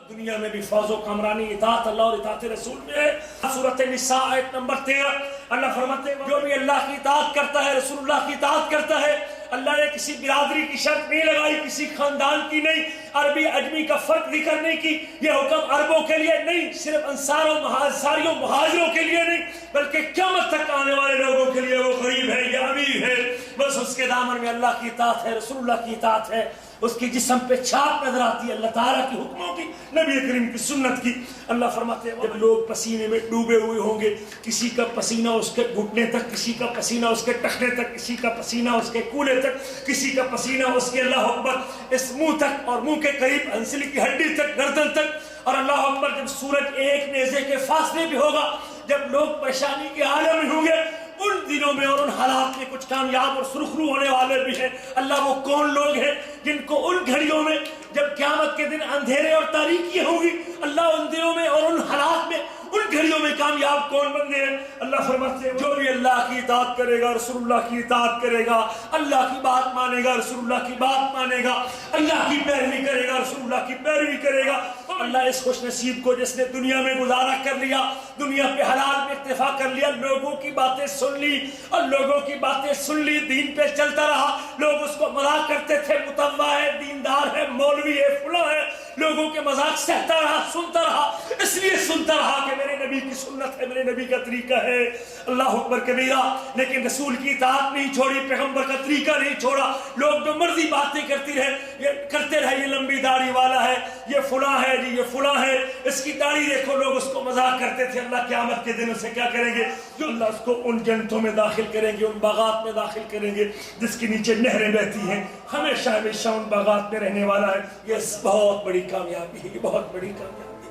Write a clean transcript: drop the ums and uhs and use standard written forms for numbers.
दुनिया में भी फौजो कामरानी इताअत अल्लाह और इताअत रसूल में है। सूरत निसा आयत नंबर 13 अल्लाह फरमाते हैं जो भी अल्लाह की इताअत करता है, रसूलुल्लाह की इताअत करता है, अल्लाह ने किसी बिरादरी की शर्त नहीं लगाई, किसी खानदान की नहीं, अरबी अजमी का फर्क जिक्र नहीं की। ये हुक्म अरबों के लिए नहीं, सिर्फ अंसारों महासारियों मुहाजिरों के लिए नहीं, बल्कि क़यामत तक आने वाले लोगों के लिए। वो गरीब है या अमीर है, बस उसके दामन में अल्लाह की इताअत है, रसूलुल्लाह की इताअत है। उसकी जिस्म पे छाप नजर आती है अल्लाह ताला के हुक्मों की, नबी करीम की सुन्नत की। अल्लाह फरमाते हैं जब लोग पसीने में डूबे हुए होंगे, किसी का पसीना उसके घुटने तक, किसी का पसीना उसके टखने तक, किसी का पसीना उसके कूल्हे तक, किसी का पसीना उसके अल्लाह अकबर इस मुंह तक और मुंह के करीब हंसली की हड्डी तक, गर्दन तक। और अल्लाह अकबर जब सूरज एक नेज़े के फासले भी होगा, जब लोग परेशानी के आलम में होंगे, उन दिनों में और उन हालात में कुछ कामयाब और सुरखरू होने वाले भी हैं। अल्लाह वो कौन लोग हैं जिनको उन घड़ियों में जब क़यामत के दिन अंधेरे और तारीकियां होंगी, अल्लाह उन दिनों में और उन हालात में उन घड़ियों में कामयाब कौन बंदे हैं। अल्लाह फरमाते हैं जो भी अल्लाह की इताअत करेगा, रसूलुल्लाह की इताअत करेगा, अल्लाह की बात मानेगा, रसूलुल्लाह की बात मानेगा, अल्लाह की पैरवी करेगा, रसूलुल्लाह की पैरवी करेगा, अल्लाह इस खुश नसीब को जिसने दुनिया में गुजारा कर लिया, दुनिया पे हलाल में इत्तेफा कर लिया, लोगों की बातें सुन ली और लोगों की बातें सुन ली, दीन पे चलता रहा, लोग उसको मजाक करते थे, मुतव्वा है, दीनदार है, मौलवी है, फुला है, लोगों के मजाक सहता रहा, सुनता रहा, इसलिए सुनता रहा कि मेरे नबी की सुन्नत है, मेरे नबी का तरीका है। अल्लाह अकबर कबीरा। लेकिन रसूल की इताअत नहीं छोड़ी, पैगंबर का तरीका नहीं छोड़ा। लोग जो मर्जी बातें करते रहे, ये लंबी दाढ़ी वाला है, ये फुला है जी, ये फुला है, इसकी दाढ़ी देखो, लोग उसको मजाक करते थे। अल्लाह क़यामत के दिन उसे क्या करेंगे, जो अल्लाह उसको उन जन्नतों में दाखिल करेंगे, उन बागात में दाखिल करेंगे जिसके नीचे नहरें बहती हैं, हमेशा हमेशा उन बागात में रहने वाला है। ये बहुत बड़ी कामयाबी है, बहुत बड़ी कामयाबी।